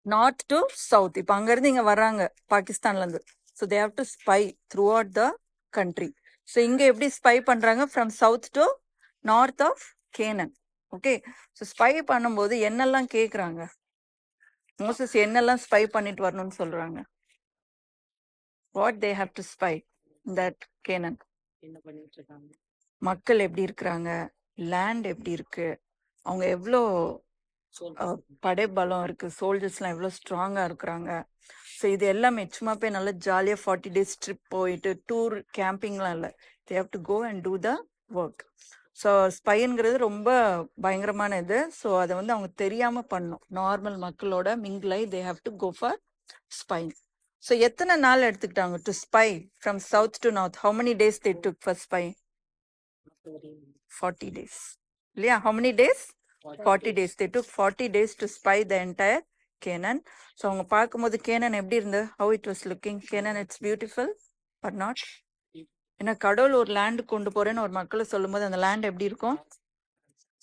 North to south. இப்போ அங்கேருந்து இங்கே வர்றாங்க பாகிஸ்தான்லேருந்து. So they have to spy throughout the country. So இங்கே எப்படி ஸ்பை பண்ணுறாங்க? From south to north of Canaan. Okay, so spy பண்ணும்போது என்னெல்லாம் கேட்குறாங்க? மோசஸ் என்னெல்லாம் ஸ்பை பண்ணிட்டு வரணும்னு சொல்கிறாங்க? What they have to spy that Canaan? மக்கள் எப்படி இருக்கிறாங்க, லேண்ட் எப்படி இருக்கு, அவங்க எவ்வளோ படைபலம் இருக்கு, சோல்ஜர்ஸ்லாம் எவ்வளோ ஸ்ட்ராங்கா இருக்கிறாங்க. ஸோ இது எல்லாமே சும்மா போய் நல்லா ஜாலியாக 40 days ட்ரிப் போயிட்டு டூர் கேம்பிங்லாம் இல்லை. They have to go and do the work. So ஸ்பைங்கிறது ரொம்ப பயங்கரமான இது. ஸோ அதை வந்து அவங்க தெரியாம பண்ணும். நார்மல் மக்களோட மிங்கிளை they have to go for spying. So எத்தனை நாள் எடுத்துக்கிட்டாங்க to spy from south to north? How many days they took for spy? 40 days. இல்லையா? how many days? 40 days. They took 40 days to spy the entire Canaan. So அவங்க பார்க்கும்போது Canon எப்படி இருந்தது? how it was looking? Canaan, it's beautiful or not? ஏன்னா கடவுள் ஒரு land கொண்டு போறேன்னு ஒரு மக்களை சொல்லும்போது அந்த லேண்ட் எப்படி இருக்கும்?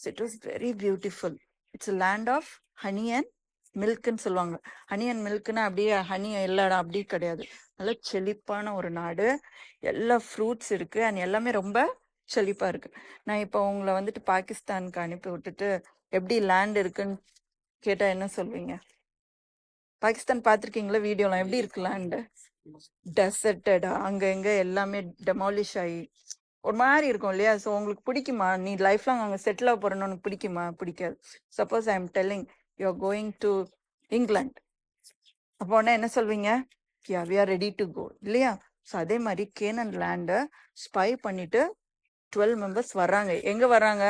It was very beautiful. It's land of honey and மில்க்னு சொல்லுவாங்க. ஹனி அண்ட் மில்க்னா அப்படியே ஹனி எல்லா இடம் அப்படி கிடையாது. நல்ல செழிப்பான ஒரு நாடு, எல்லா ஃப்ரூட்ஸ் இருக்கு அண்ட் எல்லாமே ரொம்ப செழிப்பா இருக்கு. நான் இப்போ உங்களை வந்துட்டு பாகிஸ்தானுக்கு அனுப்பி விட்டுட்டு எப்படி லேண்ட் இருக்குன்னு கேட்டா என்ன சொல்வீங்க? பாகிஸ்தான் பார்த்துருக்கீங்களா? வீடியோலாம் எப்படி இருக்கு லேண்டு? டெசர்டடா, அங்க எங்க எல்லாமே டெமாலிஷ் ஆகி ஒரு மாதிரி இருக்கும் இல்லையா? ஸோ உங்களுக்கு பிடிக்குமா? நீ லைஃப் லாங் அங்கே செட்டில் ஆக போறேன்னு உனக்கு பிடிக்குமா? பிடிக்காது. Suppose I am telling you are going to England, அப்போ உடனே என்ன சொல்வீங்க? Yeah we are ready to go, இல்லையா? ஸோ அதே மாதிரி கேனன் லேண்டை ஸ்பை பண்ணிட்டு 12 மெம்பர்ஸ் வர்றாங்க. எங்க வர்றாங்க?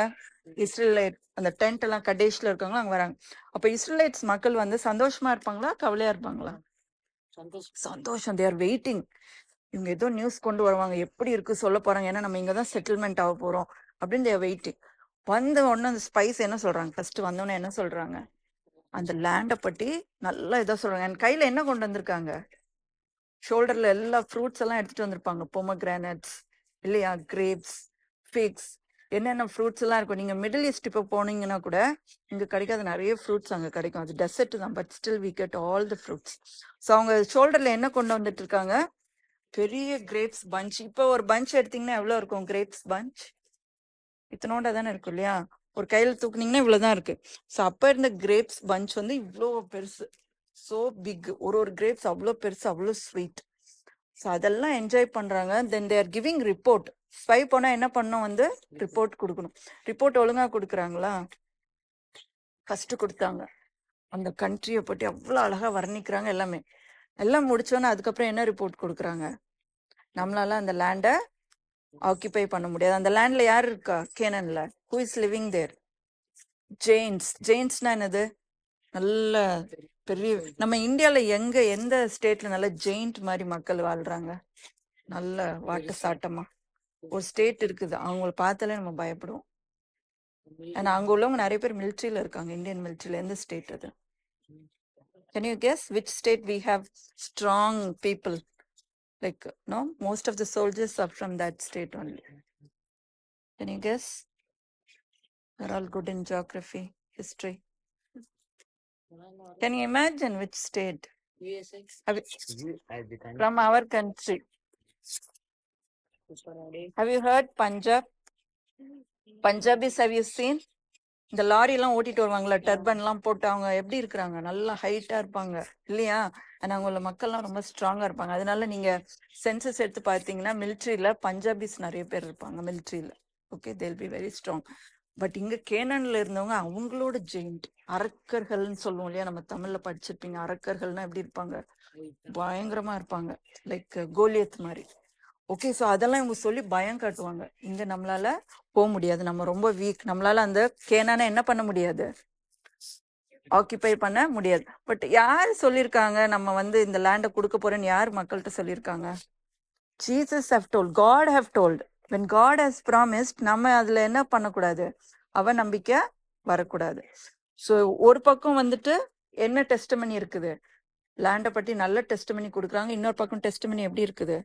இஸ்ரேலைட் அந்த டென்ட் எல்லாம் கடைசியில் இருக்காங்களா அங்க வராங்க. அப்ப இஸ்ரேலைட்ஸ் மக்கள் வந்து சந்தோஷமா இருப்பாங்களா கவலையா இருப்பாங்களா? சந்தோஷம். They are waiting. இவங்க ஏதோ நியூஸ் கொண்டு வருவாங்க, எப்படி இருக்கு சொல்ல போறாங்க, ஏன்னா நம்ம இங்க தான் செட்டில்மெண்ட் ஆக போறோம் அப்படின்னு தே ஆர் வெயிட்டிங். வந்த உடனே அந்த ஸ்பைஸ் என்ன சொல்றாங்க? ஃபர்ஸ்ட் வந்தோடனே என்ன சொல்றாங்க? அந்த லேண்டை பத்தி நல்லா இதோ சொல்றாங்க. என் கையில என்ன கொண்டு வந்திருக்காங்க? ஷோல்டர்ல எல்லா ஃப்ரூட்ஸ் எல்லாம் எடுத்துட்டு வந்திருப்பாங்க. பொமோகிரானட்ஸ் இல்லையா, கிரேப்ஸ், ஃபிக்ஸ், என்னென்ன ஃப்ரூட்ஸ் எல்லாம் இருக்கும். நீங்க மிடில் ஈஸ்ட் இப்போ போனீங்கன்னா கூட இங்க கிடைக்காத நிறைய ஃப்ரூட்ஸ் அங்க கிடைக்கும். அது டெசர்ட் தான், but still we get all the fruits. So அவங்க ஷோல்டர்ல என்ன கொண்டு வந்துட்டு இருக்காங்க? பெரிய கிரேப்ஸ் பஞ்ச். இப்போ ஒரு பஞ்ச் எடுத்தீங்கன்னா எவ்வளவு இருக்கும்? கிரேப்ஸ் பஞ்ச் இத்தனோண்டா தானே இருக்கும் இல்லையா? ஒரு கையில தூக்குனீங்கன்னா இவ்வளவுதான் இருக்கு. ஸோ அப்ப இருந்த கிரேப்ஸ் பஞ்ச் வந்து இவ்வளோ பெருசு, சோ பிக். ஒரு கிரேப்ஸ் அவ்வளோ பெருசு, அவ்வளோ ஸ்வீட். ஸோ அதெல்லாம் என்ஜாய் பண்றாங்க. Then they are giving report. Spy போனா என்ன பண்ணணும்? வந்து ரிப்போர்ட் கொடுக்கணும். ரிப்போர்ட் ஒழுங்கா கொடுக்குறாங்களா? ஃபர்ஸ்ட் கொடுத்தாங்க. அந்த கண்ட்ரியை பற்றி அவ்வளோ அழகா வர்ணிக்கிறாங்க. எல்லாமே எல்லாம் முடிச்சோன்னா அதுக்கப்புறம் என்ன ரிப்போர்ட் கொடுக்குறாங்க? நம்மளால அந்த லேண்டை ஆக்கிபை பண்ண முடியாது. அந்த லேண்ட்ல யார் இருக்கா? கேனன்ல who is living there? Giants. ஜெயின்ஸ்னா என்னது? நல்ல பெரிய, நம்ம இந்தியால எங்க எந்த ஸ்டேட்ல நல்ல ஜெயிண்ட் மாதிரி மக்கள் வாழ்றாங்க? நல்ல வாட்ட சாட்டமா ஒரு ஸ்டேட் இருக்குது. அவங்கள பார்த்தாலே நம்ம பயப்படுவோம். ஏன்னா அங்க உள்ளவங்க நிறைய பேர் மிலிட்ரியில இருக்காங்க. இந்தியன் மிலிட்ரியில. எந்த ஸ்டேட் அது? Can you guess which state we have strong people? Like, no, most of the soldiers are from that state only. Can you guess? They're all good in geography, history. Can you imagine which state? From our country. Have you heard Punjab? Punjabis, have you seen? இந்த lorry எல்லாம் ஓட்டிட்டு வருவாங்களா, Durban எல்லாம் போட்டு, அவங்க எப்படி இருக்கிறாங்க? நல்லா ஹைட்டா இருப்பாங்க இல்லையா? ஆனா அவங்கள மக்கள்லாம் ரொம்ப ஸ்ட்ராங்கா இருப்பாங்க. அதனால நீங்க சென்சஸ் எடுத்து பார்த்தீங்கன்னா மிலிட்ரியில பஞ்சாபிஸ் நிறைய பேர் இருப்பாங்க மிலிட்ரியில. Okay, they'll be very strong. But இங்க கேனன்ல இருந்தவங்க அவங்களோட ஜெயிண்ட், அரக்கர்கள்னு சொல்லுவோம் இல்லையா? நம்ம தமிழ்ல படிச்சிருப்பீங்க. அரக்கர்கள்னா எப்படி இருப்பாங்க? பயங்கரமா இருப்பாங்க. லைக் கோலியத் மாதிரி. ஓகே, ஸோ அதெல்லாம் இவங்க சொல்லி பயம் காட்டுவாங்க. இங்க நம்மளால போக முடியாது, நம்ம ரொம்ப வீக், நம்மளால அந்த கேனான என்ன பண்ண முடியாது? ஆக்கிபை பண்ண முடியாது. பட் யார் சொல்லியிருக்காங்க நம்ம வந்து இந்த லேண்டை கொடுக்க போறேன்னு? யார் மக்கள்கிட்ட சொல்லியிருக்காங்க? Jesus have told, God have told. when God has promised, நம்ம அதுல என்ன பண்ணக்கூடாது? அவ நம்பிக்கை வரக்கூடாது. ஸோ ஒரு பக்கம் வந்துட்டு என்ன டெஸ்டமனி இருக்குது? லேண்டை பற்றி நல்ல டெஸ்டமனி கொடுக்குறாங்க. இன்னொரு பக்கம் டெஸ்டமனி எப்படி இருக்குது?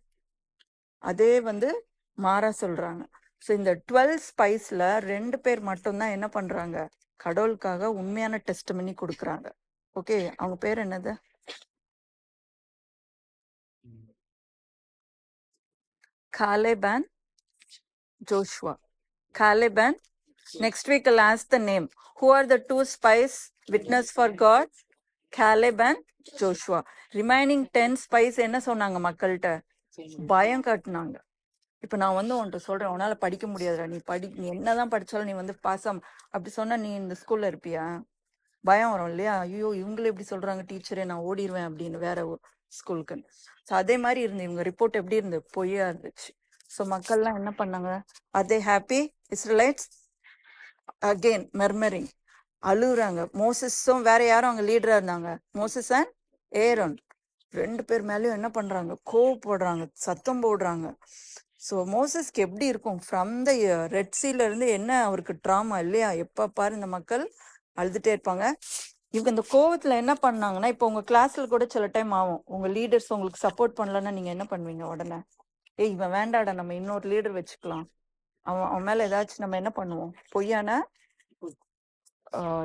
அதே வந்து மாறா சொல்றாங்க. ஸோ இந்த 12 ஸ்பைஸ்ல 2 பேர் மட்டும்தான் என்ன பண்றாங்க? கடவுளுக்காக உண்மையான டெஸ்டமனி கொடுக்குறாங்க. ஓகே, அவங்க பேர் என்னது? Caleb and Joshua. Caleb and next week I'll ask the name. Who are the two spies witness for God? Caleb and Joshua. Remaining 10 spies என்ன சொன்னாங்க மக்கள்கிட்ட? பயம் காட்டினாங்க. இப்ப நான் வந்து உன்கிட்ட சொல்றேன், உன்னால படிக்க முடியாதுடா, நீ என்னதான் படிச்சாலும் நீ வந்து பாசம் அப்படி சொன்னா நீ இந்த ஸ்கூல்ல இருப்பியா? பயம் வரும் இல்லையா? ஐயோ இவங்களே இப்படி சொல்றாங்க டீச்சரே, நான் ஓடிடுவேன் அப்படின்னு வேற ஸ்கூலுக்கு. ஸோ அதே மாதிரி இருந்து இவங்க ரிப்போர்ட் எப்படி இருந்து பொய்யா இருந்துச்சு. ஸோ மக்கள்லாம் என்ன பண்ணாங்க? அதே ஹாப்பி இஸ்ரேலைட்ஸ் அகெயின் மெர்மரிங் அழுகுறாங்க. மோசஸும் வேற யாரும் அங்க லீடரா இருந்தாங்க, மோசஸ் அண்ட் ஏரோன். 2 பேர் மேலயும் என்ன பண்றாங்க? கோவப்படுறாங்க, சத்தம் போடுறாங்க. ஸோ மோசஸ்க்கு எப்படி இருக்கும்? ஃப்ரம் த ரெட் சீல இருந்து என்ன அவருக்கு ட்ராமா இல்லையா? எப்ப பாரு இந்த மக்கள் அழுதுட்டே இருப்பாங்க. இவங்க இந்த கோவத்துல என்ன பண்ணாங்கன்னா, இப்போ உங்க கிளாஸ்ல கூட சில டைம் ஆகும், உங்க லீடர்ஸ் உங்களுக்கு சப்போர்ட் பண்ணலன்னா நீங்க என்ன பண்ணுவீங்க? உடனே இவன் வேண்டாடா, நம்ம இன்னொரு லீடர் வச்சுக்கலாம், அவன் மேல ஏதாச்சும் நம்ம என்ன பண்ணுவோம்? பொய்யான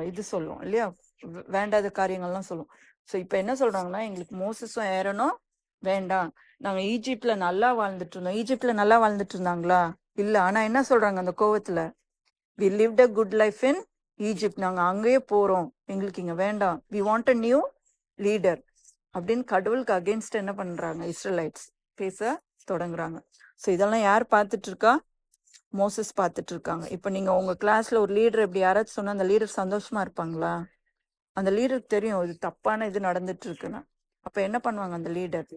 இது சொல்லுவோம் இல்லையா? வேண்டாத காரியங்கள்லாம் சொல்லுவோம். ஸோ இப்போ என்ன சொல்றாங்கன்னா, எங்களுக்கு மோசஸும் ஏரனும் வேண்டாம், நாங்க ஈஜிப்ட்ல நல்லா வாழ்ந்துட்டு இருந்தோம். ஈஜிப்ட்ல நல்லா வாழ்ந்துட்டு இருந்தாங்களா? இல்ல. ஆனா என்ன சொல்றாங்க அந்த கோவத்துல? We lived a good life in Egypt, நாங்க அங்கேயே போறோம், எங்களுக்கு இங்க வேண்டாம், we want a new leader அப்படின்னு கடவுளுக்கு அகேன்ஸ்ட் என்ன பண்றாங்க? இஸ்ரேலைட்ஸ் பேச தொடங்குறாங்க. ஸோ இதெல்லாம் யார் பார்த்துட்டு இருக்கா? மோசஸ் பார்த்துட்டு இருக்காங்க. இப்ப நீங்க உங்க கிளாஸ்ல ஒரு லீடர் இப்படி யாராச்சும் சொன்னா அந்த லீடர் சந்தோஷமா இருப்பாங்களா? அந்த லீடருக்கு தெரியும் இது தப்பான இது நடந்துட்டு இருக்குன்னு. அப்ப என்ன பண்ணுவாங்க? அந்த லீடர்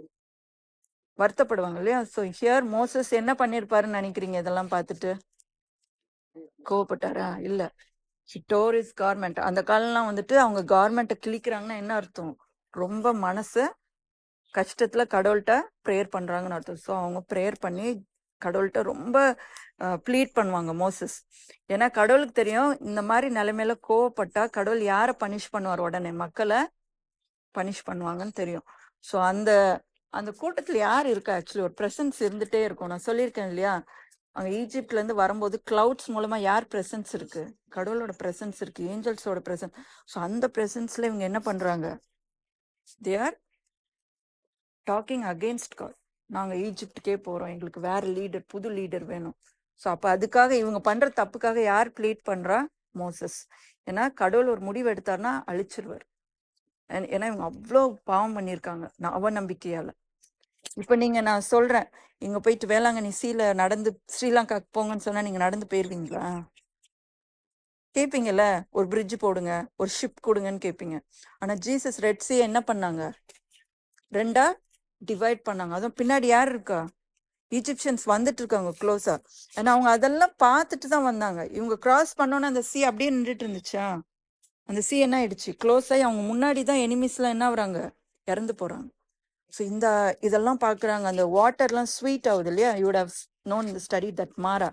வருத்தப்படுவாங்க இல்லையா? ஸோ ஹியர் மோசஸ் என்ன பண்ணிருப்பாருன்னு நினைக்கிறீங்க? இதெல்லாம் பார்த்துட்டு கோவப்பட்டாரா? இல்ல. Door is garment. அந்த காலம்லாம் வந்துட்டு அவங்க கார்மெண்ட்டை கிழிக்கிறாங்கன்னா என்ன அர்த்தம்? ரொம்ப மனசு கஷ்டத்துல கடவுள்கிட்ட ப்ரேயர் பண்றாங்கன்னு அர்த்தம். ஸோ அவங்க ப்ரேயர் பண்ணி கடவுள்கிட்ட ரொம்ப ப்ளீட் பண்ணுவாங்க மோசஸ். ஏன்னா கடவுளுக்கு தெரியும் இந்த மாதிரி நிலைமையில கோவப்பட்டா கடவுள் யாரை பனிஷ் பண்ணுவார்? உடனே மக்களை பனிஷ் பண்ணுவாங்கன்னு தெரியும். ஸோ அந்த அந்த கூட்டத்துல யார் இருக்கா? ஆக்சுவலி ஒரு பிரசன்ஸ் இருந்துட்டே இருக்கும். நான் சொல்லியிருக்கேன் இல்லையா, அங்க ஈஜிப்ட்ல இருந்து வரும்போது கிளவுட்ஸ் மூலமா யார் பிரசன்ஸ் இருக்கு? கடவுளோட பிரசன்ஸ் இருக்கு, ஏஞ்சல்ஸோட பிரசன்ஸ். ஸோ அந்த பிரசன்ஸ்ல இவங்க என்ன பண்றாங்க? They are talking against God. நாங்க ஈஜிப்டுக்கே போறோம், எங்களுக்கு வேற லீடர், புது லீடர் வேணும். ஸோ அப்ப அதுக்காக இவங்க பண்ற தப்புக்காக யார் ப்ளீட் பண்றா? மோசஸ். ஏன்னா கடவுள் ஒரு முடிவு எடுத்தாருன்னா அழிச்சிருவார். ஏன்னா இவங்க அவ்வளோ பாவம் பண்ணியிருக்காங்க அவநம்பிக்கையால. இப்ப நீங்க, நான் சொல்றேன், இங்க போயிட்டு வேளாங்கண்ணி சீல நடந்து ஸ்ரீலங்காக்கு போங்கன்னு சொன்னா நீங்க நடந்து போயிருவீங்களா? கேட்பீங்கல்ல, ஒரு பிரிட்ஜ் போடுங்க, ஒரு ஷிப் கொடுங்கன்னு கேட்பீங்க. ஆனா ஜீசஸ் ரெட் சீ என்ன பண்ணாங்க? 2 டிவைட் பண்ணாங்க. அதுவும் பின்னாடி யார் இருக்கா? ஈஜிப்சியன்ஸ் வந்துட்டு இருக்காங்க க்ளோஸா. ஏன்னா அவங்க அதெல்லாம் பார்த்துட்டு தான் வந்தாங்க. இவங்க கிராஸ் பண்ணோன்னு அந்த சீ அப்படியே நின்றுட்டு இருந்துச்சா? அந்த சீ என்ன ஆயிடுச்சு? க்ளோஸ் ஆகி அவங்க முன்னாடி தான் எனிமீஸ்லாம் என்ன ஆகுறாங்க? இறந்து போறாங்க. ஸோ இதெல்லாம் பார்க்குறாங்க. அந்த வாட்டர்லாம் ஸ்வீட் ஆகுது இல்லையா? You would have known the study that Marah.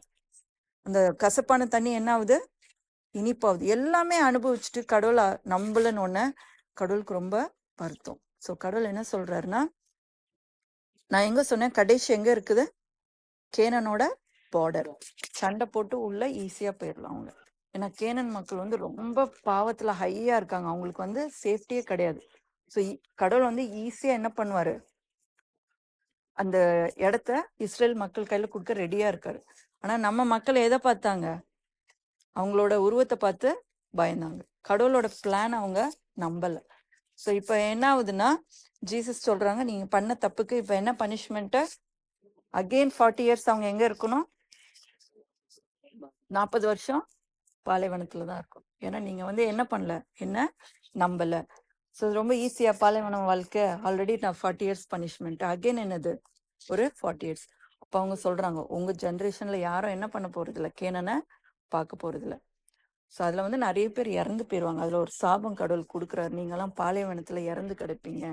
அந்த கசப்பான தண்ணி என்ன ஆகுது? இனிப்பாகுது. எல்லாமே அனுபவிச்சுட்டு கடவுளை நம்பலன்னு ஒன்று கடவுளுக்கு ரொம்ப வருத்தம். ஸோ கடவுள் என்ன சொல்றாருன்னா, நான் எங்க சொன்னேன் கடைசி எங்க இருக்குது? கேனனோட பார்டர். சண்டை போட்டு உள்ள ஈஸியா போயிடலாம் அவங்க. ஏன்னா கேனன் மக்கள் வந்து ரொம்ப பாவத்துல ஹையா இருக்காங்க, அவங்களுக்கு வந்து சேஃப்டியே கிடையாது. ஸோ கடவுள் வந்து ஈஸியா என்ன பண்ணுவாரு? அந்த இடத்த இஸ்ரேல் மக்கள் கையில கொடுக்க ரெடியா இருக்காரு. ஆனா நம்ம மக்கள் எதை பார்த்தாங்க? அவங்களோட உருவத்தை பார்த்து பயந்தாங்க. கடவுளோட பிளான் அவங்க நம்பல. ஸோ இப்ப என்ன ஆகுதுன்னா, ஜீசஸ் சொல்றாங்க நீங்க பண்ண தப்புக்கு இப்ப என்ன பனிஷ்மெண்ட்? அகெயின் 40 இயர்ஸ் அவங்க எங்க இருக்கணும்? 40 வருஷம் பாலைவனத்துலதான் இருக்கும். ஏன்னா நீங்க வந்து என்ன பண்ணல? என்ன நம்பல. ஸோ ரொம்ப ஈஸியா பாலைவனம் வாழ்க்கை. ஆல்ரெடி நான் 40 இயர்ஸ் பனிஷ்மெண்ட், அகெயின் என்னது? ஒரு 40 இயர்ஸ். அப்ப அவங்க சொல்றாங்க உங்க ஜென்ரேஷன்ல யாரும் என்ன பண்ண போறது இல்லை, கேனனை பார்க்க போறது இல்லை. ஸோ அதுல வந்து நிறைய பேர் இறந்து போயிடுவாங்க. அதுல ஒரு சாபம் கடவுள் கொடுக்குறாரு, நீங்கெல்லாம் பாலைவனத்துல இறந்து கிடப்பீங்க.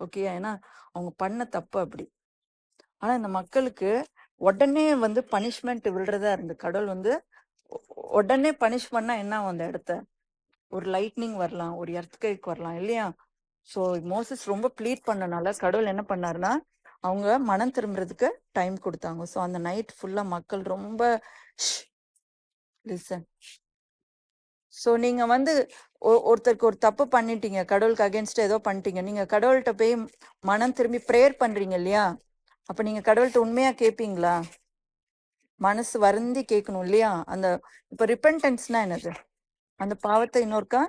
ஓகே, ஏன்னா அவங்க பண்ண தப்பு அப்படி. ஆனா இந்த மக்களுக்கு உடனே வந்து பனிஷ்மெண்ட் விழுறதா இருந்து கடவுள் வந்து உடனே பனிஷ் பண்ணா என்ன ஆகும்? அந்த இடத்த ஒரு லைட்னிங் வரலாம், ஒரு எர்த்குவேக் வரலாம் இல்லையா? ஸோ மோசஸ் ரொம்ப ப்ளீட் பண்ணனால கடவுள் என்ன பண்ணாருன்னா அவங்க மனம் திரும்புறதுக்கு டைம் கொடுத்தாங்க. ஸோ அந்த நைட் ஃபுல்லா மக்கள் ரொம்ப லிசன் ஸோ நீங்க வந்து ஒருத்தருக்கு ஒரு தப்பு பண்ணிட்டீங்க, கடவுளுக்கு அகேன்ஸ்டா ஏதோ பண்ணிட்டீங்க, நீங்க கடவுள்கிட்ட போய் மனம் திரும்பி ப்ரேயர் பண்றீங்க இல்லையா? அப்ப நீங்க கடவுள்கிட்ட உண்மையா கேட்பீங்களா? மனசு வருந்தி கேட்கணும் இல்லையா? அந்த இப்ப ரிப்பென்டன்ஸ்னா என்னது? அந்த பாவத்தை இன்னொருக்கா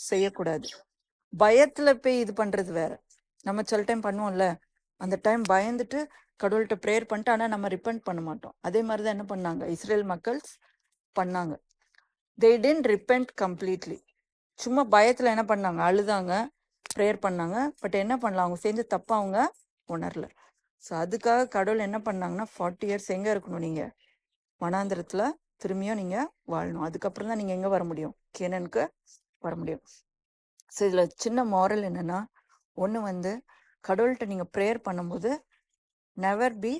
செய்யக்கூடாது. பயத்துல போய் இது பண்றது வேற. நம்ம சில டைம் பண்ணுவோம்ல, அந்த டைம் பயந்துட்டு கடவுள்கிட்ட ப்ரேயர் பண்ணிட்டு ஆனா நம்ம ரிப்பெண்ட் பண்ண மாட்டோம். அதே மாதிரிதான் என்ன பண்ணாங்க இஸ்ரேல் மக்கள் பண்ணாங்க. they didn't repent completely. சும்மா பயத்துல என்ன பண்ணாங்க, அழுதாங்க, ப்ரேயர் பண்ணாங்க. பட் என்ன பண்ணலாம், அவங்க செஞ்ச தப்ப அவங்க உணரல. ஸோ அதுக்காக கடவுள் என்ன பண்ணாங்கன்னா 40 இயர்ஸ் எங்க இருக்கணும் நீங்க? வனாந்திரத்துல திரும்பியும் நீங்க வாழணும். அதுக்கப்புறம் தான் நீங்க எங்க வர முடியும்? கேனனுக்கு வர முடியும். ஸோ இதுல சின்ன மாரல் என்னன்னா, ஒண்ணு வந்து கடவுள்கிட்ட நீங்க ப்ரேயர் பண்ணும்போது நெவர் பி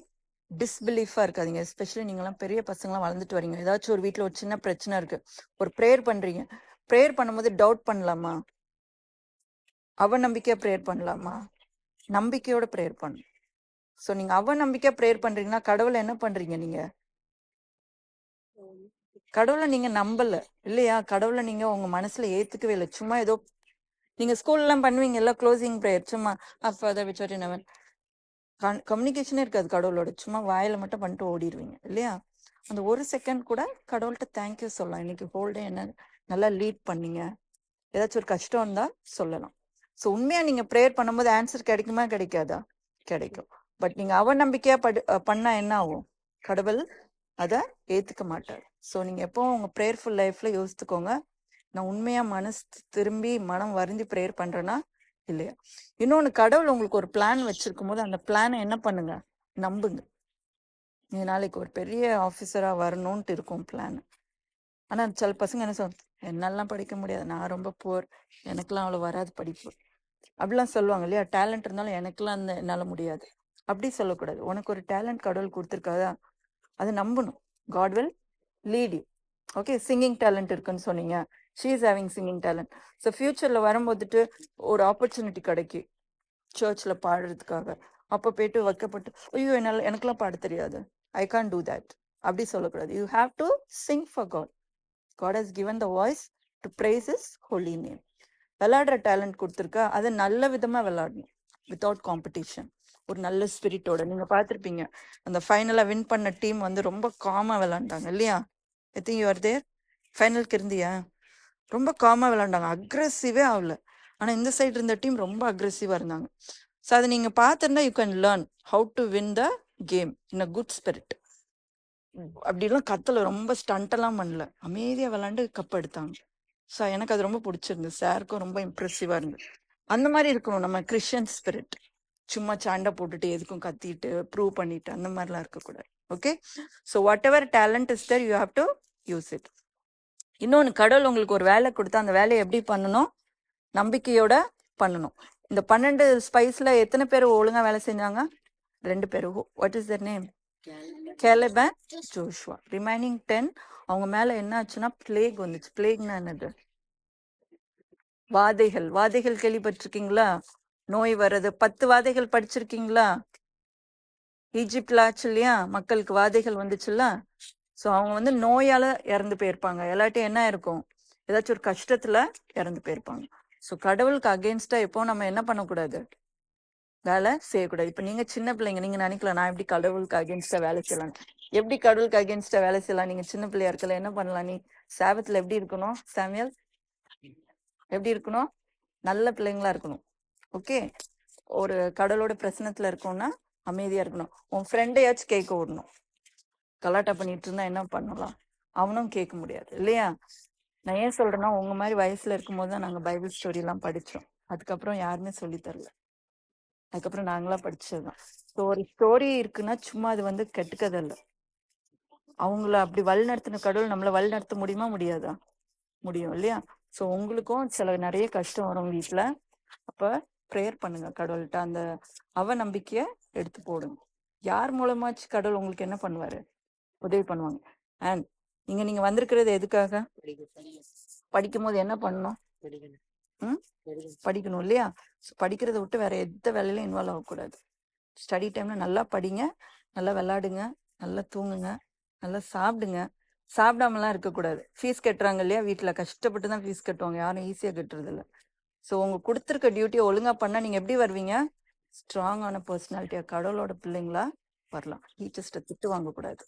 டிஸ்பிலீஃபா இருக்காதீங்க. எஸ்பெஷலி நீங்களாம் பெரிய பசங்களாம் வளர்ந்துட்டு வரீங்க, ஏதாச்சும் ஒரு வீட்டில் ஒரு சின்ன பிரச்சனை இருக்கு, ஒரு ப்ரேயர் பண்றீங்க, ப்ரேயர் பண்ணும்போது டவுட் பண்ணலாமா? அவநம்பிக்கையா ப்ரேயர் பண்ணலாமா? நம்பிக்கையோட ப்ரேயர் பண்ணணும். ஸோ நீங்க அவநம்பிக்கையா ப்ரேயர் பண்றீங்கன்னா கடவுளை என்ன பண்றீங்க? நீங்க கடவுளை நீங்க நம்பல இல்லையா? கடவுளை நீங்க உங்க மனசுல ஏத்துக்கவே இல்லை. சும்மா ஏதோ நீங்க ஸ்கூல்ல எல்லாம் பண்ணுவீங்க எல்லாம் க்ளோசிங் ப்ரேயர், சும்மா father which art in heaven, கம்யூனிகேஷனே இருக்காது கடவுளோட, சும்மா வாயில மட்டும் பண்ணிட்டு ஓடிடுவீங்க இல்லையா? அந்த ஒரு செகண்ட் கூட கடவுள்கிட்ட தேங்க்யூ சொல்லலாம். இன்னைக்கு ஹோல் டே என்ன நல்லா லீட் பண்ணீங்க, ஏதாச்சும் ஒரு கஷ்டம் இருந்தா சொல்லலாம். ஸோ உண்மையா நீங்க ப்ரேயர் பண்ணும்போது ஆன்சர் கிடைக்குமா கிடைக்காதா? கிடைக்கும். பட் நீங்க அவநம்பிக்கையா பண்ணா என்ன ஆகும்? கடவுள் அதை ஏத்துக்க மாட்டார். ஸோ நீங்க எப்பவும் உங்க ப்ரேயர்ஃபுல் லைஃப்ல யோசித்துக்கோங்க, நான் உண்மையா மனசு திரும்பி மனம் வருந்தி ப்ரேயர் பண்றேன்னா இல்லையா? இன்னொன்னு, கடவுள் உங்களுக்கு ஒரு பிளான் வச்சிருக்கும் போது அந்த பிளானை என்ன பண்ணுங்க, நம்புங்க. நீ நாளைக்கு ஒரு பெரிய ஆஃபீஸரா வரணும்ட்டு இருக்கும் பிளான். ஆனா சில பசங்க என்ன சொல்ல, என்னாலாம் படிக்க முடியாது, நான் ரொம்ப புவர், எனக்கெல்லாம் அவ்வளவு வராது படிப்பு, அப்படிலாம் சொல்லுவாங்க இல்லையா? டேலண்ட் இருந்தாலும் எனக்கெல்லாம் அந்த என்னால முடியாது அப்படி சொல்லக்கூடாது. உனக்கு ஒரு டேலண்ட் கடவுள் கொடுத்துருக்காதா, அதை நம்பணும். God will lead you. Okay, singing talent இருக்குன்னு சொன்னீங்க, she is having singing talent. So ஃபியூச்சர்ல வரும்போதுட்டு ஒரு ஆப்பர்ச்சுனிட்டி கிடைக்கும் சர்ச்சில் பாடுறதுக்காக. அப்போ போயிட்டு வைக்கப்பட்டு, ஐயோ என்னால் எனக்கெல்லாம் பாட தெரியாது, ஐ கான் டூ தட் அப்படி சொல்லக்கூடாது. You have to sing for God. God has given the voice to praise is holy name. விளையாடுற டேலண்ட் கொடுத்துருக்கா, அதை நல்ல விதமா விளையாடணும், வித்தவுட் காம்படிஷன், ஒரு நல்ல ஸ்பிரிட்டோட. நீங்க பார்த்துருப்பீங்க அந்த ஃபைனலா வின் பண்ண டீம் வந்து ரொம்ப காமா விளையாண்டாங்க இல்லையா? I think you are there, ஃபைனலுக்கு இருந்தியா? ரொம்ப காமா விளையாண்டாங்க, அக்ரெசிவே ஆகல. ஆனா இந்த சைடு இருந்த டீம் ரொம்ப அக்ரெசிவா இருந்தாங்க. ஸோ அதை நீங்க பார்த்துருந்தா you can learn how to win the game in a good spirit. அப்படிலாம் கத்தல, ரொம்ப ஸ்டண்டெல்லாம் பண்ணல, அமைதியா விளையாண்டு கப் எடுத்தாங்க. ஸோ எனக்கு அது ரொம்ப பிடிச்சிருந்தது, சாருக்கும் ரொம்ப இம்ப்ரெசிவா இருந்தது. அந்த மாதிரி இருக்கணும் நம்ம கிறிஸ்டியன் ஸ்பிரிட். சும்மா சண்டை போட்டுட்டு எதுக்கும் கத்திட்டு ப்ரூவ் பண்ணிட்டு அந்த மாதிரிலாம் இருக்கக்கூடாது. Okay, so whatever talent is there you have to use it. இன்னொன்று, கடவுள் உங்களுக்கு ஒரு வேலை கொடுத்தா அந்த வேலையை எப்படி பண்ணணும்? நம்பிக்கையோட பண்ணணும். இந்த 12 ஸ்பைஸ்ல எத்தனை பேர் ஒழுங்கா வேலை செஞ்சாங்க? 2 பேர். What is Dhar name? கேலப் and Joshua. Remaining 10 அவங்க மேல என்ன ஆச்சுன்னா பிளேக் வந்துச்சு. பிளேக்னா என்னது? வாதைகள். வாதைகள் கேள்விப்பட்டிருக்கீங்களா? நோய் வர்றது. 10 வாதைகள் படிச்சிருக்கீங்களா? ஈஜிப்ட்ல ஆச்சு இல்லையா, மக்களுக்கு வாதைகள் வந்துச்சுல்ல. ஸோ அவங்க வந்து நோயால இறந்து போயிருப்பாங்க, இல்லாட்டி என்ன இருக்கும், ஏதாச்சும் ஒரு கஷ்டத்துல இறந்து போயிருப்பாங்க. ஸோ கடவுளுக்கு அகேன்ஸ்டா எப்போ நம்ம என்ன பண்ணக்கூடாது, வேலை செய்யக்கூடாது. இப்ப நீங்க சின்ன பிள்ளைங்க, நீங்க நினைக்கலாம் நான் எப்படி கடவுளுக்கு அகேன்ஸ்டா வேலை செய்யலாம். எப்படி கடவுளுக்கு அகேன்ஸ்டா வேலை செய்யலாம்? நீங்க சின்ன பிள்ளையா இருக்கல, என்ன பண்ணலாம்? நீ சாபத்துல எப்படி இருக்கணும் சாமியல்? எப்படி இருக்கணும்? நல்ல பிள்ளைங்களா இருக்கணும். ஓகே, ஒரு கடவுளோட பிரசனத்துல இருக்கணும்னா அமைதியா இருக்கணும். உன் ஃப்ரெண்டையாச்சும் கேட்க விடணும். கலாட்டா பண்ணிட்டு இருந்தா என்ன பண்ணலாம்? அவனும் கேட்க முடியாது இல்லையா? நான் ஏன் சொல்றேன்னா, உங்க மாதிரி வயசுல இருக்கும்போது தான் நாங்க பைபிள் ஸ்டோரி எல்லாம் படிச்சோம். அதுக்கப்புறம் யாருமே சொல்லி தரல, அதுக்கப்புறம் நாங்களா படிச்சதுதான். ஸோ ஒரு ஸ்டோரி இருக்குன்னா சும்மா அது வந்து கெட்டுக்கதை இல்லை. அவங்கள அப்படி வழிநடத்தின கடவுள் நம்மள வழிநடத்த முடியுமா முடியாதா? முடியும் இல்லையா? ஸோ உங்களுக்கும் சில நிறைய கஷ்டம் வரும் வீட்டுல. அப்ப ப்ரேயர் பண்ணுங்க கடவுள்கிட்ட, அந்த அவ நம்பிக்கைய எடுத்து போடுங்க. யார் மூலமாச்சு கடவுள் உங்களுக்கு என்ன பண்ணுவாரு? உதவி பண்ணுவாங்க. அண்ட் நீங்க வந்திருக்கிறது எதுக்காக? படிக்கும் போது என்ன பண்ணணும்? படிக்கணும் இல்லையா? படிக்கிறத விட்டு வேற எந்த வேலையிலும் இன்வால்வ் ஆகக்கூடாது. ஸ்டடி டைம்ல நல்லா படிங்க, நல்லா விளையாடுங்க, நல்லா தூங்குங்க, நல்லா சாப்பிடுங்க, சாப்பிடாமலாம் இருக்கக்கூடாது. ஃபீஸ் கட்டுறாங்க இல்லையா, வீட்டில் கஷ்டப்பட்டு தான் ஃபீஸ் கட்டுவாங்க, யாரும் ஈஸியாக கட்டுறது இல்லை. ஸோ உங்க கொடுத்துருக்க டியூட்டியை ஒழுங்கா பண்ணா நீங்க எப்படி வருவீங்க? ஸ்ட்ராங்கான பர்சனாலிட்டியா, கடவுளோட பிள்ளைங்களா வரலாம். டீச்சர்ஸ்ட திட்டு வாங்கக்கூடாது.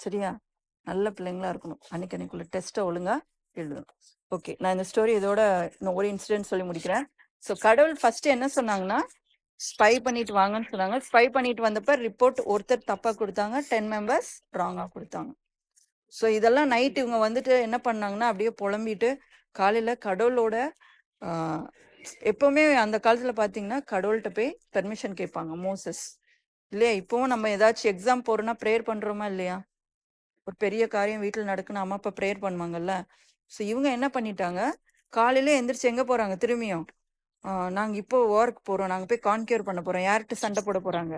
சரியா? நல்ல பிள்ளைங்களா இருக்கணும். அன்னைக்குள்ள டெஸ்ட்டை ஒழுங்கா எழுதணும். ஓகே, நான் இந்த ஸ்டோரி இதோட இன்னும் ஒரு இன்சிடென்ட் சொல்லி முடிக்கிறேன். ஸோ கடவுள் ஃபர்ஸ்ட் என்ன சொன்னாங்கன்னா, ஸ்பை பண்ணிட்டு வாங்கன்னு சொன்னாங்க. ஸ்பை பண்ணிட்டு வந்தப்ப ரிப்போர்ட் ஒருத்தர் தப்பா கொடுத்தாங்க, 10 மெம்பர்ஸ் ராங்கா கொடுத்தாங்க. ஸோ இதெல்லாம் நைட் இவங்க வந்துட்டு என்ன பண்ணாங்கன்னா, அப்படியே புலம்பிட்டு காலையில கடவுளோட எப்பவுமே அந்த காலத்துல பாத்தீங்கன்னா கடவுள்கிட்ட போய் பெர்மிஷன் கேட்பாங்க மோசஸ் இல்லையா? இப்பவும் நம்ம ஏதாச்சும் எக்ஸாம் போறோம்னா ப்ரேயர் பண்றோமா இல்லையா? ஒரு பெரிய காரியம் வீட்டில் நடக்குன்னு அம்மா அப்பா ப்ரேயர் பண்ணுவாங்கல்ல. ஸோ இவங்க என்ன பண்ணிட்டாங்க, காலையில எந்திரிச்சு எங்க போறாங்க திரும்பியும்? நாங்க இப்போ வார்க்கு போறோம், நாங்க போய் கான்கியூர் பண்ண போறோம். யார்கிட்ட சண்டை போட போறாங்க?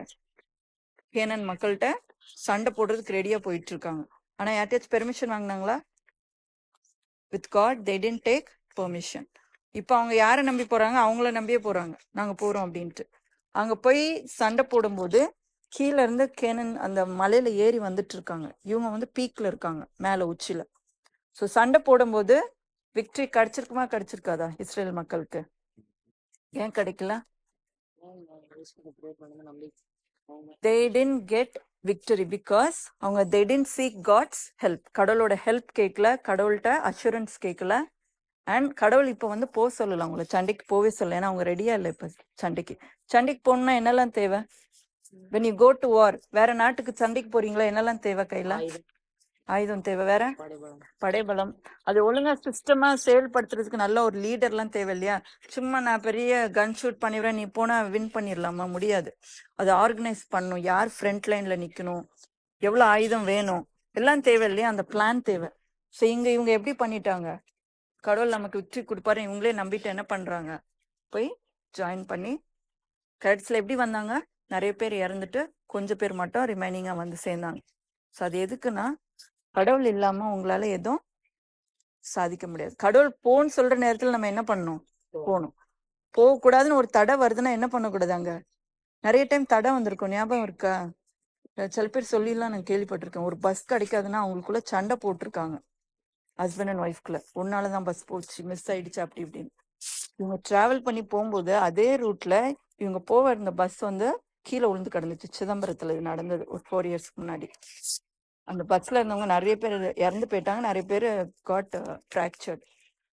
கேனன் மக்கள்கிட்ட சண்டை போடுறதுக்கு ரெடியா போயிட்டு இருக்காங்க. ஆனா யார்கிட்டயாச்சும் பெர்மிஷன் வாங்கினாங்களா? With God they didn't take permission. இப்போ அவங்க யாரை நம்பி போறாங்க? அவங்கள நம்பியே போறாங்க, நாங்க போறோம் அப்படின்ட்டு. அங்க போய் சண்டை போடும்போது கீழே இருந்து கேனன் அந்த மலையில ஏறி வந்துட்டு இருக்காங்க. இவங்க வந்து பீக்ல இருக்காங்க, மேல உச்சில. ஸோ சண்டை போடும்போது விக்டரி கிடைச்சிருக்குமா கிடைச்சிருக்காதா இஸ்ரேல் மக்களுக்கு? ஏன் கிடைக்கல? they didn't get victory because அவங்க they didn't seek God's help. கடவுளோட ஹெல்ப் கேட்கல, கடவுள்கிட்ட அஷூரன்ஸ் கேட்கல. அண்ட் கடவுள் இப்போ வந்து போக சொல்லல, அவங்கள சண்டைக்கு போவே சொல்லல. ஏன்னா அவங்க ரெடியா இல்லை இப்போ சண்டைக்கு. சண்டைக்கு போகணும்னா என்னெல்லாம் தேவை? when you go to war, வேற நாட்டுக்கு சண்டைக்கு போறீங்களா, என்னெல்லாம் தேவை? கையில ஆயுதம் தேவை, வேற படைபலம். அது ஒழுங்கா சிஸ்டமா செயல்படுத்துறதுக்கு நல்ல ஒரு லீடர்லாம் தேவை இல்லையா? சும்மா நான் பெரிய கன் ஷூட் பண்ணிடுறேன், நீ போனா வின் பண்ணிடலாமா? முடியாது. அது ஆர்கனைஸ் பண்ணும், யார் ஃப்ரண்ட் லைன்ல நிக்கணும், எவ்வளவு ஆயுதம் வேணும், எல்லாம் தேவை இல்லையா? அந்த பிளான் தேவை. ஸோ இவங்க எப்படி பண்ணிட்டாங்க, கடவுள் நமக்கு விக்டரி கொடுப்பாரு இவங்களே நம்பிட்டு என்ன பண்றாங்க, போய் ஜாயின் பண்ணி கடைசியில் எப்படி வந்தாங்க? நிறைய பேர் இறந்துட்டு கொஞ்சம் பேர் மட்டும் ரிமைனிங்கா வந்து சேர்ந்தாங்க. ஸோ அது எதுக்குன்னா, கடவுள் இல்லாம உங்களால எதுவும் சாதிக்க முடியாது. கடவுள் போன்னு சொல்ற நேரத்துல நம்ம என்ன பண்ணணும்? போகணும். போகக்கூடாதுன்னு ஒரு தடை வருதுன்னா என்ன பண்ணக்கூடாது? அங்க நிறைய டைம் தடை வந்திருக்கும், ஞாபகம் இருக்கா? சில பேர் சொல்லிலாம் நான் கேள்விப்பட்டிருக்கேன், ஒரு பஸ் கிடைக்காதுன்னா அவங்களுக்குள்ள சண்டை போட்டிருக்காங்க, ஹஸ்பண்ட் அண்ட் ஒய்ஃப்குள்ள. ஒன்னாலதான் பஸ் போச்சு, மிஸ் ஆயிடுச்சு, அப்படி இப்படின்னு. இவங்க டிராவல் பண்ணி போகும்போது அதே ரூட்ல இவங்க போக இருந்த பஸ் வந்து கீழே விழுந்து கிடந்துச்சு. சிதம்பரத்துல இது நடந்தது ஒரு 4 years முன்னாடி. அந்த பஸ்ல இருந்தவங்க நிறைய பேர் இறந்து போயிட்டாங்க, நிறைய பேர் காட் ஃப்ராக்சர்ட்.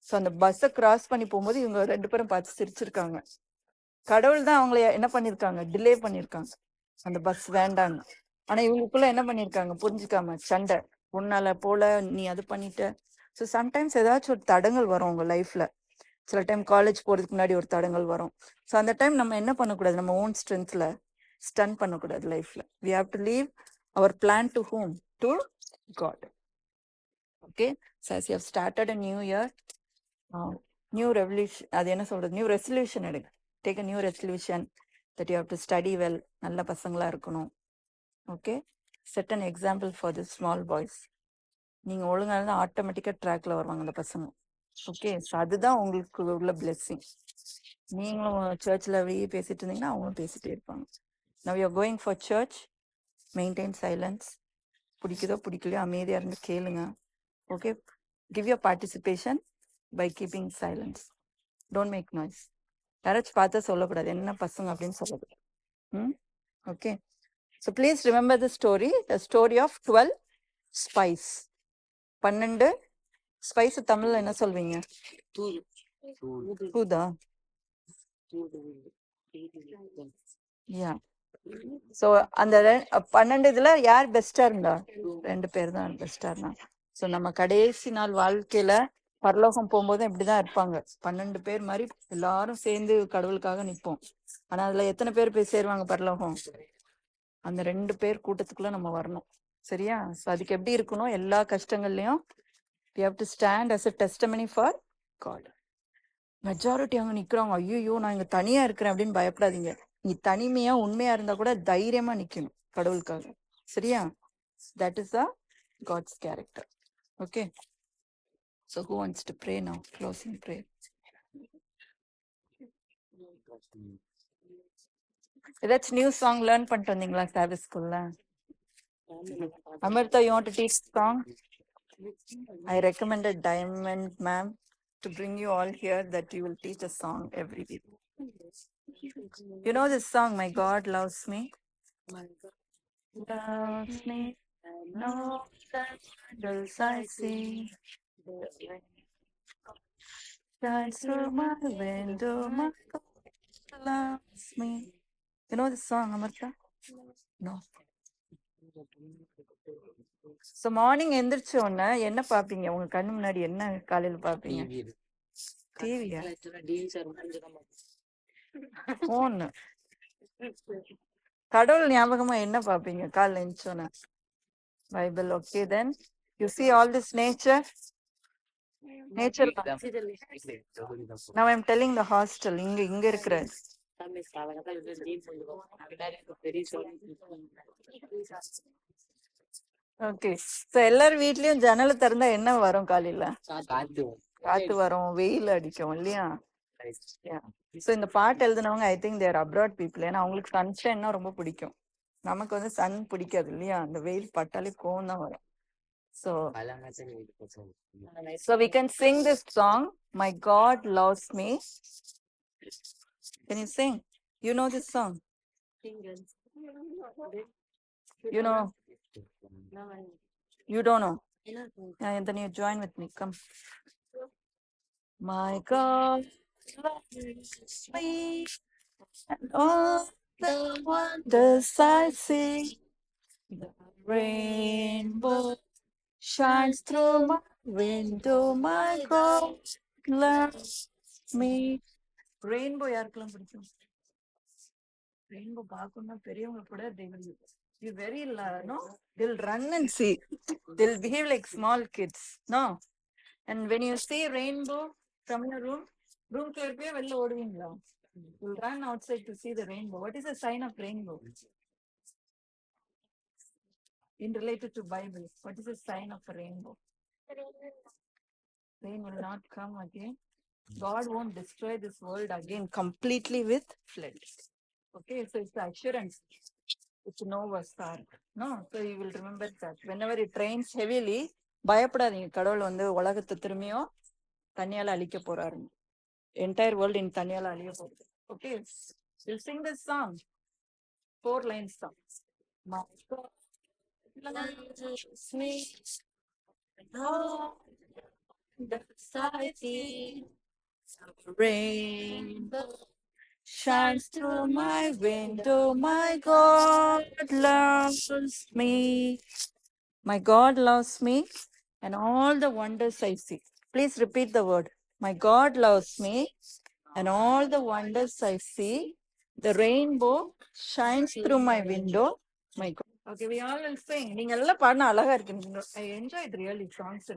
ஸோ அந்த பஸ்ஸை கிராஸ் பண்ணி போகும்போது இவங்க 2 பேரும் பார்த்து சிரிச்சிருக்காங்க. கடவுள் தான் அவங்கள என்ன பண்ணிருக்காங்க, டிலே பண்ணிருக்காங்க, அந்த பஸ் வேண்டான்னு. ஆனா இவங்களுக்குள்ள என்ன பண்ணிருக்காங்க, புரிஞ்சுக்காம சண்டை. உன்னால போல, நீ அது பண்ணிட்ட. ஸோ சம்டைம்ஸ் ஏதாச்சும் ஒரு தடங்கள் வரும் உங்க லைஃப்ல. சில டைம் காலேஜ் போறதுக்கு முன்னாடி ஒரு தடங்கள் வரும். ஸோ அந்த டைம் நம்ம என்ன பண்ணக்கூடாது, நம்ம ஓன் ஸ்ட்ரென்த்ல ஸ்டன் பண்ணக்கூடாது லைஃப்ல. We have to leave our plan to whom, to God. Okay, so as you have started a new year, new revolution, அது என்ன சொல்றது, நியூ ரெசல்யூஷன் எடுங்க. Take a new resolution that you have to study well. நல்ல பசங்களா இருக்கணும். Okay, set an example for the small boys. நீங்க ஒழுங்கா இருந்தால் ஆட்டோமேட்டிக்கா ட்ராக்ல வருவாங்க அந்த பசங்க. ஓகே, ஸோ அதுதான் உங்களுக்கு உள்ள பிளெஸிங். நீங்களும் சர்ச்சில் வெளியே பேசிட்டு இருந்தீங்கன்னா அவங்களும் பேசிட்டே இருப்பாங்க. Now you are going for church, maintain silence. பிடிக்குதோ பிடிக்கலையோ அமைதியாக இருந்து கேளுங்க. Okay, give your participation by keeping silence. Don't make noise. யாராச்சும் பார்த்தா சொல்லக்கூடாது என்ன பசங்க அப்படின்னு சொல்லக்கூடாது. Okay, so please remember the story of 12 spies. 12 spies தமிழ்ல என்ன சொல்வீங்க? தூதா? யா. ஸோ அந்த 12 இதுல யார் பெஸ்டா இருந்தா? 2 பேர் தான் பெஸ்டா இருந்தாங்க. ஸோ நம்ம கடைசி நாள் வாழ்க்கையில பரலோகம் போகும்போது இப்படிதான் இருப்பாங்க. 12 பேர் மாதிரி எல்லாரும் சேர்ந்து கடவுளுக்காக நிற்போம். ஆனா அதுல எத்தனை பேர் போய் சேருவாங்க பரலோகம்? அந்த 2 பேர் கூட்டத்துக்குள்ள நம்ம வரணும். சரியா? ஸோ அதுக்கு எப்படி இருக்கணும், எல்லா கஷ்டங்கள்லயும் we have to stand as a testimony for God. Majority அங்க நிக்கிறவங்க, ஐயோ நான் இங்க தனியா இருக்கிறேன் அப்படின்னு பயப்படாதீங்க. நீ தனிமையா உண்மையா இருந்தா கூட தைரியமா நிக்கணும் கடவுளுக்காக. சரியா? that is the God's character. Okay, so who wants to pray now? Closing prayer. ஏதாச்சும் நியூ சாங் லேர்ன் பண்ணிட்டு வந்தீங்களா சார்விஸ் ஸ்கூல்ல? Amrita, you want to teach song? I recommended Diamond ma'am to bring you all here that you will teach a song every week. You know this song, My God Loves Me? Loves me, no wonders I see. Shines through my window, my God loves me. You know this song, Amartha? No. So morning எந்திரிச்ச உடனே என்ன பாப்பீங்க உங்க கண்ணு முன்னாடி என்ன காலையில பாப்பீங்க டிவியா போன் கடவுள் ஞாபகமா என்ன பாப்பீங்க காலைல எந்திரிச்சோன்னா Bible okay then you see all this nature now I'm telling the hostel இங்க இருக்கிற ஓகே சோ எல்லாரும் வீட்லயும் ஜன்னலை திறந்தா என்ன வரும் காலையில காத்து வரும் வெயில் அடிக்கும் இல்லையா சோ இந்த பாட்டு எழுதினவங்க I think they're abroad people ஏன்னா அவங்களுக்கு சன்ஷைன்னா ரொம்ப பிடிக்கும் நமக்கு வந்து சன் பிடிக்காது இல்லையா அந்த வெயில் பட்டாலே கோவம் தான் வரும் so we can sing this song My God Loves Me. Can you sing? You know this song? You know? You don't know? And then you join with me. Come. My God loves me and all the wonders I see. The rainbow shines through my window. My God loves me. Rainbow யாருக்கெல்லாம் பிடிக்கும் rainbow பார்க்கணும்னா பெரியவங்க கூட they will be very no they'll run and see they'll behave like small kids no and when you see rainbow from your room குள்ள இருப்பே வெளில ஓடுவீங்களா you'll run outside to see the rainbow. What is the sign of rainbow in related to Bible? What is the sign of a rainbow? Rain will not come again. God won't destroy this world again completely with flood. Okay, so it's the assurance. It's Noah's Ark. No, so you will remember that. Whenever it rains heavily, பயப்படாதீங்க கடவுள் வந்து உலகத்தை திரும்பியும் தண்ணியால அழிக்க போறாரு entire world in தண்ணியால அழிய போகுது okay we'll sing this song 4 lines song My God loves me the society rainbow shines through my window. My God loves me. My God loves me and all the wonders I see. Please repeat the word. My God loves me and all the wonders I see. The rainbow shines through my window. My God. Okay, we all will sing. நீங்க எல்லாம் பாடினா அழகா இருக்கு. I enjoyed really songs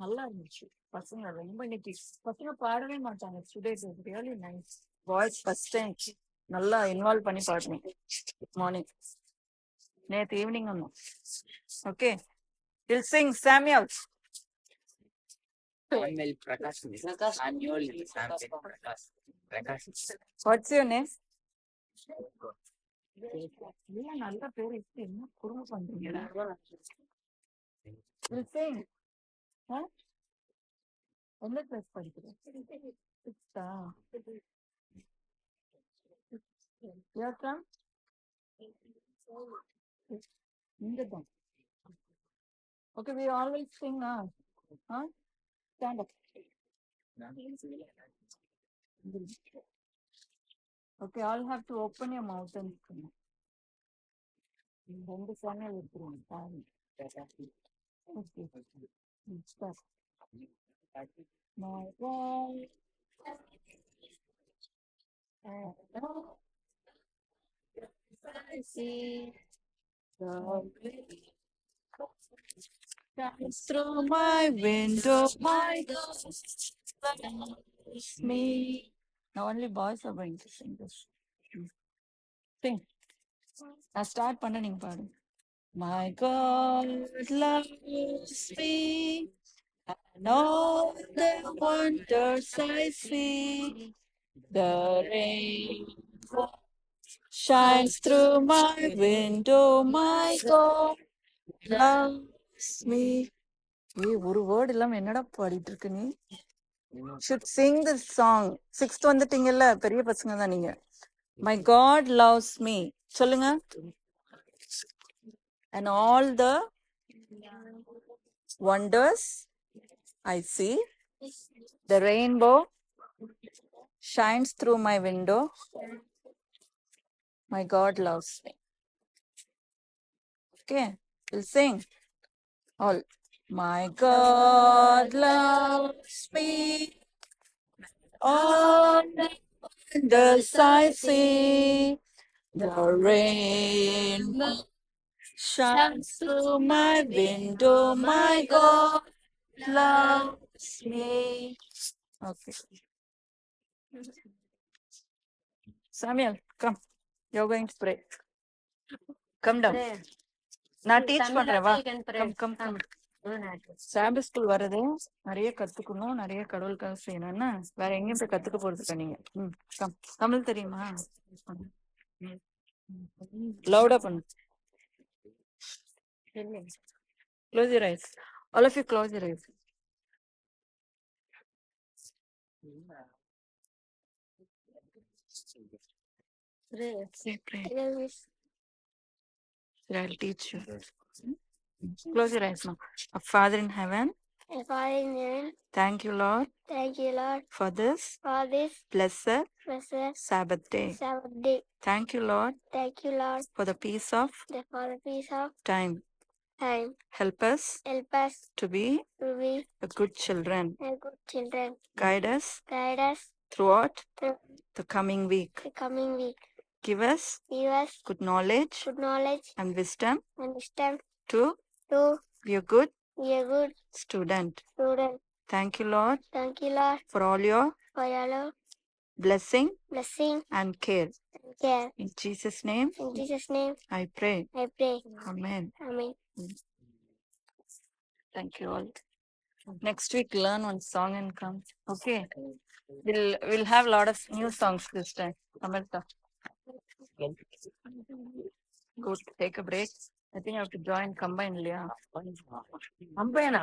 நல்லா இருந்துச்சு பசங்க ரொம்ப இன்னைக்கு பசங்க பாடவே மாட்டாங்க today is really nice voice first time நல்லா இன்வால்வ் பண்ணி பாடணும் மார்னிங் நேற்று ஈவினிங் ஒன்னும் okay we'll sing Samuel what's your name நல்ல பேர் இருக்கு என்ன குறும்பு பண்றீங்க we'll sing என்ன கிளாஸ் படிக்கிறேன் You're from? இங்கதான் Okay, we always sing huh? Stand up. Okay, I'll have to open your mouth and sing. ரெண்டு சேனல் எடுத்துருவோம் start. My God I see the shines through my window. My God loves me. Now only boys are going to sing this. Sing. I start பண்ண நீங்க பாருங்க My God loves me and all the wonders I see. The rain shines through my window. My God loves me. ஏய் ஒரு word இல்லாம என்னடா பாடிட்டு இருக்க நீ? Should sing this song. 6th வந்துட்டீங்கல்ல, பெரிய பசங்க தான் நீங்க. My God loves me. சொல்லுங்க. And all the wonders I see. The rainbow shines through my window. My God loves me. Okay, we'll sing all. My God loves me. All the wonders I see. The rainbow shines through my window. My God loves me. Okay. Samuel, come. You're going to pray. Come down. நான் teach பண்றேன் வா. Come come sample school வர்றது நிறைய கத்துக்கணும், நிறைய கடவுளுக்காக செய்யணும்னா வேற எங்கேயும் போய் கத்துக்க போறதுக்கா நீங்க. கம். தமிழ் தெரியுமா? லவுடா பண்ணு. Close your eyes. All of you close your eyes. Say pray. I'll teach you. Close your eyes now. Our Father in heaven, thank you, Lord, for this blessed Sabbath day. Thank you, Lord, for the peace of time. Help us to be a good children. Guide us throughout the coming week. Give us good knowledge and wisdom to be a good student. Thank you, Lord, for all your blessing and care. In Jesus' name, I pray. Amen. Thank you all. Next week, learn one song and come. Okay. We'll have a lot of new songs this time. Amarta. Good. Take a break. I think I have to join combine. Combine.